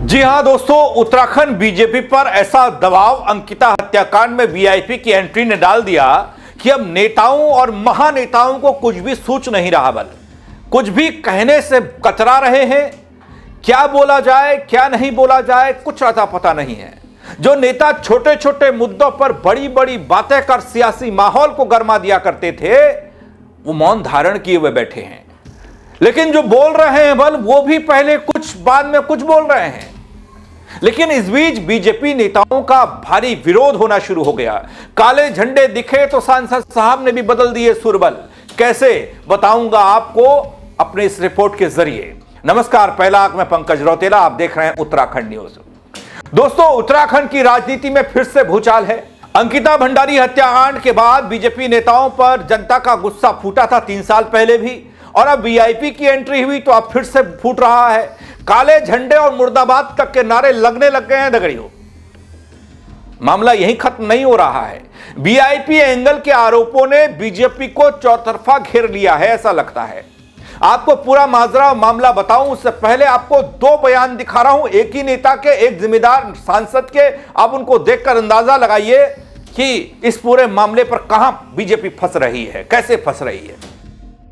जी हां दोस्तों, उत्तराखंड बीजेपी पर ऐसा दबाव अंकिता हत्याकांड में वीआईपी की एंट्री ने डाल दिया कि अब नेताओं और महानेताओं को कुछ भी सूझ नहीं रहा, बल कुछ भी कहने से कतरा रहे हैं। क्या बोला जाए क्या नहीं बोला जाए कुछ अता पता नहीं है। जो नेता छोटे छोटे मुद्दों पर बड़ी बड़ी बातें कर सियासी माहौल को गर्मा दिया करते थे, वो मौन धारण किए हुए बैठे हैं। लेकिन जो बोल रहे हैं बल, वो भी पहले कुछ बाद में कुछ बोल रहे हैं। लेकिन इस बीच बीजेपी नेताओं का भारी विरोध होना शुरू हो गया। काले झंडे दिखे तो सांसद साहब ने भी बदल दिए सुरबल। कैसे, बताऊंगा आपको अपने इस रिपोर्ट के जरिए। नमस्कार, पहला आंख में पंकज रौतेला, आप देख रहे हैं उत्तराखंड न्यूज। दोस्तों, उत्तराखंड की राजनीति में फिर से भूचाल है। अंकिता भंडारी हत्याकांड के बाद बीजेपी नेताओं पर जनता का गुस्सा फूटा था 3 साल पहले भी, और अब वीआईपी की एंट्री हुई तो अब फिर से फूट रहा है। काले झंडे और मुर्दाबाद तक के नारे लगने लग गए हैं दगड़ियों। मामला यहीं खत्म नहीं हो रहा है। वीआईपी एंगल के आरोपों ने बीजेपी को चौतरफा घेर लिया है, ऐसा लगता है। आपको पूरा माजरा और मामला बताऊं उससे पहले आपको 2 बयान दिखा रहा हूं, एक ही नेता के, एक जिम्मेदार सांसद के। आप उनको देखकर अंदाजा लगाइए कि इस पूरे मामले पर कहां बीजेपी फंस रही है, कैसे फंस रही है।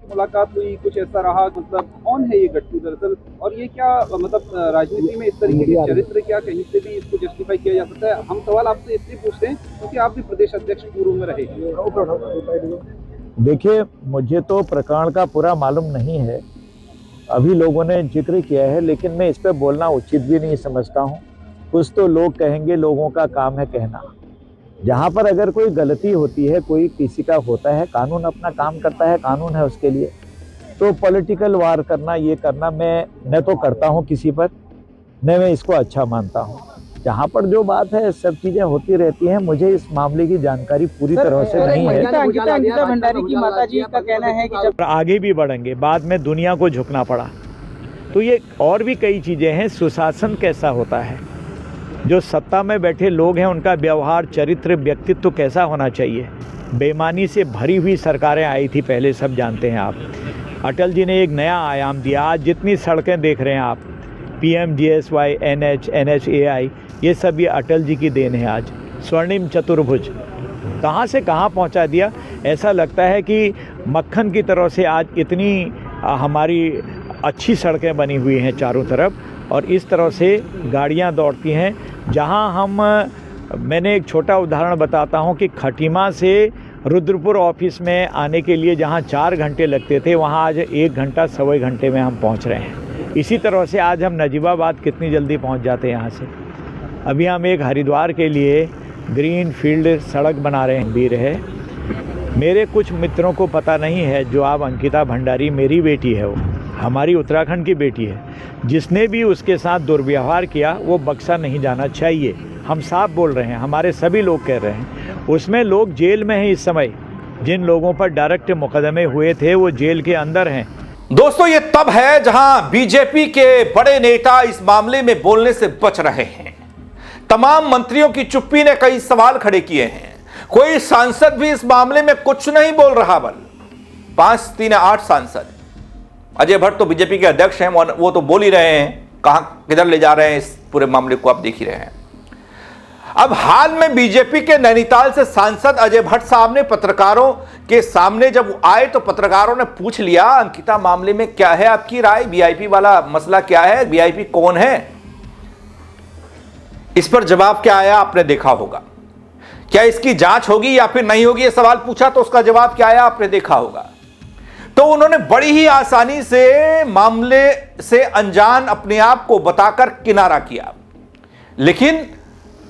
मुलाकात हुई, कुछ ऐसा रहा, मतलब कौन है ये गट्टू दरअसल, और ये क्या मतलब राजनीति में इस तरीके के चरित्र क्या कहीं से भी इसको जस्टिफाई किया जा सकता है? हम सवाल आपसे इसलिए पूछते हैं क्योंकि आप भी प्रदेश अध्यक्ष पूर्व में रहे। देखिए, मुझे तो प्रकरण का पूरा मालूम नहीं है, अभी लोगों ने जिक्र किया है, लेकिन मैं इस पर बोलना उचित भी नहीं समझता हूँ। कुछ तो लोग कहेंगे, लोगों का काम है कहना। जहाँ पर अगर कोई गलती होती है, कोई किसी का होता है, कानून अपना काम करता है, कानून है उसके लिए। तो पॉलिटिकल वार करना, ये करना मैं न तो करता हूँ किसी पर, न मैं इसको अच्छा मानता हूँ। जहाँ पर जो बात है, सब चीजें होती रहती हैं। मुझे इस मामले की जानकारी पूरी तरह से नहीं है। अंकिता भंडारी की माताजी का कहना है कि जब आगे भी बढ़ेंगे, बाद में दुनिया को झुकना पड़ा, तो ये और भी कई चीजें हैं। सुशासन कैसा होता है, जो सत्ता में बैठे लोग हैं उनका व्यवहार, चरित्र, व्यक्तित्व कैसा होना चाहिए। बेईमानी से भरी हुई सरकारें आई थी पहले, सब जानते हैं आप। अटल जी ने एक नया आयाम दिया। आज जितनी सड़कें देख रहे हैं आप, PMGSY, NH, NHAI, ये सब ये अटल जी की देन है। आज स्वर्णिम चतुर्भुज कहाँ से कहाँ पहुँचा दिया। ऐसा लगता है कि मक्खन की तरह से आज इतनी हमारी अच्छी सड़कें बनी हुई हैं चारों तरफ, और इस तरह से गाड़ियां दौड़ती हैं। जहां मैंने एक छोटा उदाहरण बताता हूं कि खटीमा से रुद्रपुर ऑफिस में आने के लिए जहां 4 घंटे लगते थे, वहां आज 1 घंटा, 1.25 घंटे में हम पहुंच रहे हैं। इसी तरह से आज हम नजीबाबाद कितनी जल्दी पहुंच जाते हैं यहाँ से। अभी हम एक हरिद्वार के लिए ग्रीन फील्ड सड़क बना रहे हैं, भी रहे। मेरे कुछ मित्रों को पता नहीं है, जो आप अंकिता भंडारी मेरी बेटी है, वो हमारी उत्तराखंड की बेटी है। जिसने भी उसके साथ दुर्व्यवहार किया वो बख्शा नहीं जाना चाहिए। हम साफ बोल रहे हैं, हमारे सभी लोग कह रहे हैं। उसमें लोग जेल में हैं इस समय। जिन लोगों पर डायरेक्ट मुकदमे हुए थे वो जेल के अंदर हैं। दोस्तों, ये तब है जहां बीजेपी के बड़े नेता इस मामले में बोलने से बच रहे हैं। तमाम मंत्रियों की चुप्पी ने कई सवाल खड़े किए हैं। कोई सांसद भी इस मामले में कुछ नहीं बोल रहा। बल 5, 3, 8 सांसद, अजय भट्ट तो बीजेपी के अध्यक्ष हैं, वो तो बोल ही रहे हैं। कहां किधर ले जा रहे हैं इस पूरे मामले को, आप देख ही रहे हैं। अब हाल में बीजेपी के नैनीताल से सांसद अजय भट्ट साहब ने पत्रकारों के सामने जब आए तो पत्रकारों ने पूछ लिया, अंकिता मामले में क्या है आपकी राय, वीआईपी वाला मसला क्या है, वीआईपी कौन है। इस पर जवाब क्या आया आपने देखा होगा। क्या इसकी जांच होगी या फिर नहीं होगी, यह सवाल पूछा तो उसका जवाब क्या आया आपने देखा होगा। तो उन्होंने बड़ी ही आसानी से मामले से अनजान अपने आप को बताकर किनारा किया। लेकिन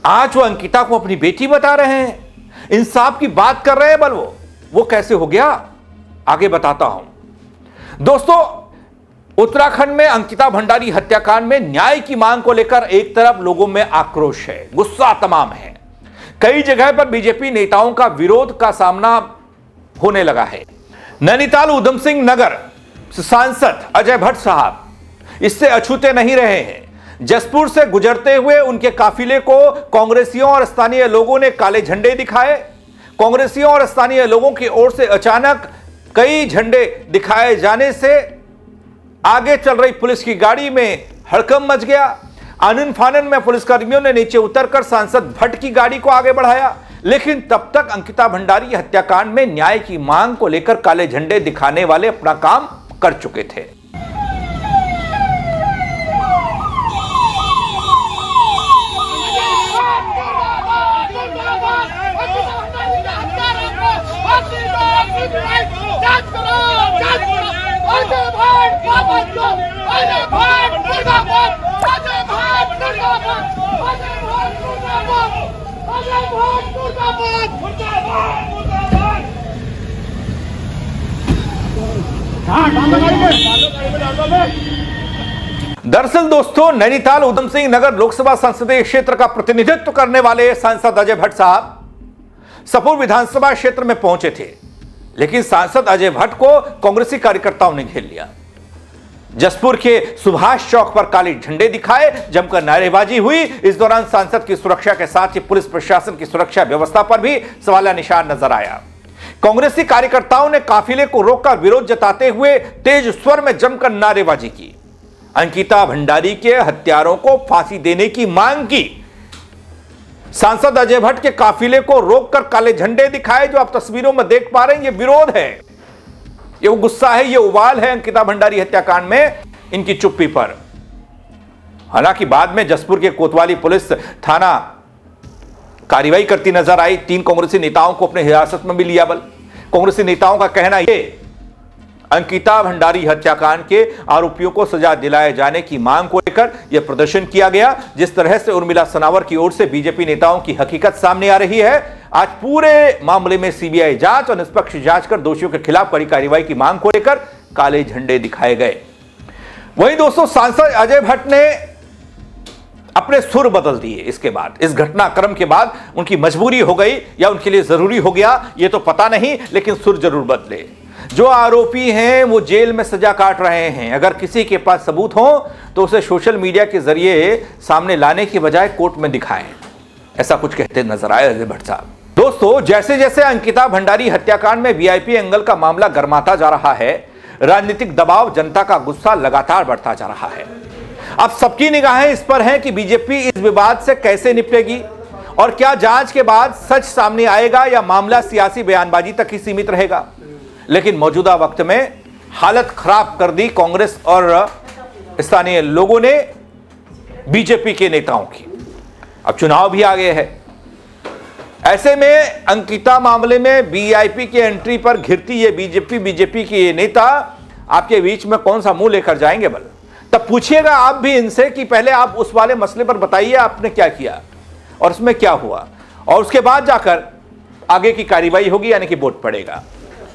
आज वो अंकिता को अपनी बेटी बता रहे हैं, इंसाफ की बात कर रहे हैं। बल वो कैसे हो गया, आगे बताता हूं। दोस्तों, उत्तराखंड में अंकिता भंडारी हत्याकांड में न्याय की मांग को लेकर एक तरफ लोगों में आक्रोश है, गुस्सा तमाम है। कई जगह पर बीजेपी नेताओं का विरोध का सामना होने लगा है। नैनीताल उधम सिंह नगर सांसद अजय भट्ट साहब इससे अछूते नहीं रहे हैं। जसपुर से गुजरते हुए उनके काफिले को कांग्रेसियों और स्थानीय लोगों ने काले झंडे दिखाए। कांग्रेसियों और स्थानीय लोगों की ओर से अचानक कई झंडे दिखाए जाने से आगे चल रही पुलिस की गाड़ी में हड़कंप मच गया। आनन फानन में पुलिसकर्मियों ने नीचे उतरकर सांसद भट्ट की गाड़ी को आगे बढ़ाया, लेकिन तब तक अंकिता भंडारी हत्याकांड में न्याय की मांग को लेकर काले झंडे दिखाने वाले अपना काम कर चुके थे। दरअसल दोस्तों, नैनीताल उधम सिंह नगर लोकसभा संसदीय क्षेत्र का प्रतिनिधित्व करने वाले सांसद अजय भट्ट साहब सपूर विधानसभा क्षेत्र में पहुंचे थे, लेकिन सांसद अजय भट्ट को कांग्रेसी कार्यकर्ताओं ने घेर लिया। जसपुर के सुभाष चौक पर काले झंडे दिखाए, जमकर नारेबाजी हुई। इस दौरान सांसद की सुरक्षा के साथ ही पुलिस प्रशासन की सुरक्षा व्यवस्था पर भी सवालिया निशान नजर आया। कांग्रेसी कार्यकर्ताओं ने काफिले को रोककर विरोध जताते हुए तेज स्वर में जमकर नारेबाजी की। अंकिता भंडारी के हत्यारों को फांसी देने की मांग की। सांसद अजय भट्ट के काफिले को रोककर काले झंडे दिखाए। जो आप तस्वीरों में देख पा रहे हैं, ये विरोध है, ये वो गुस्सा है, ये उबाल है अंकिता भंडारी हत्याकांड में इनकी चुप्पी पर। हालांकि बाद में जसपुर के कोतवाली पुलिस थाना कार्रवाई करती नजर आई। 3 कांग्रेसी नेताओं को अपने हिरासत में भी लिया। बल कांग्रेसी नेताओं का कहना ये अंकिता भंडारी हत्याकांड के आरोपियों को सजा दिलाए जाने की मांग को लेकर यह प्रदर्शन किया गया। जिस तरह से उर्मिला सनावर की ओर से बीजेपी नेताओं की हकीकत सामने आ रही है, आज पूरे मामले में सीबीआई जांच और निष्पक्ष जांच कर दोषियों के खिलाफ कड़ी कार्रवाई की मांग को लेकर काले झंडे दिखाए गए। वहीं दोस्तों, सांसद अजय भट्ट ने अपने सुर बदल दिए। इसके बाद, इस घटनाक्रम के बाद उनकी मजबूरी हो गई या उनके लिए जरूरी हो गया, यह तो पता नहीं, लेकिन सुर जरूर बदले। जो आरोपी हैं वो जेल में सजा काट रहे हैं। अगर किसी के पास सबूत हो तो उसे सोशल मीडिया के जरिए सामने लाने की बजाय कोर्ट में दिखाएं, ऐसा कुछ कहते नजर आए अजय भट्ट साहब। दोस्तों, जैसे जैसे अंकिता भंडारी हत्याकांड में वीआईपी एंगल का मामला गर्माता जा रहा है, राजनीतिक दबाव, जनता का गुस्सा लगातार बढ़ता जा रहा है। अब सबकी निगाहें इस पर हैं कि बीजेपी इस विवाद से कैसे निपटेगी और क्या जांच के बाद सच सामने आएगा या मामला सियासी बयानबाजी तक ही सीमित रहेगा। लेकिन मौजूदा वक्त में हालत खराब कर दी कांग्रेस और स्थानीय लोगों ने बीजेपी के नेताओं की। अब चुनाव भी आ गए हैं, ऐसे में अंकिता मामले में वीआईपी की एंट्री पर घिरती ये बीजेपी के ये नेता आपके बीच में कौन सा मुंह लेकर जाएंगे। बल तब पूछिएगा आप भी इनसे कि पहले आप उस वाले मसले पर बताइए आपने क्या किया और उसमें क्या हुआ, और उसके बाद जाकर आगे की कार्रवाई होगी, यानी कि वोट पड़ेगा।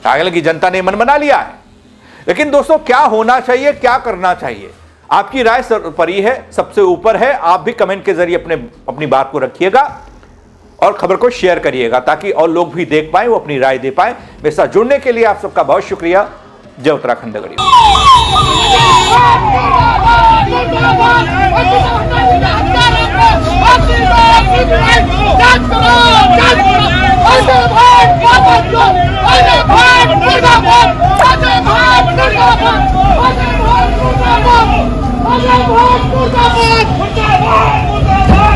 आगे की जनता ने मन बना लिया है। लेकिन दोस्तों, क्या होना चाहिए, क्या करना चाहिए, आपकी राय सर्वोपरि है, सबसे ऊपर है। आप भी कमेंट के जरिए अपनी बात को रखिएगा और खबर को शेयर करिएगा ताकि और लोग भी देख पाए, वो अपनी राय दे पाए। मेरे साथ जुड़ने के लिए आप सबका बहुत शुक्रिया। जय उत्तराखंड गढ़ी। अजय भट्ट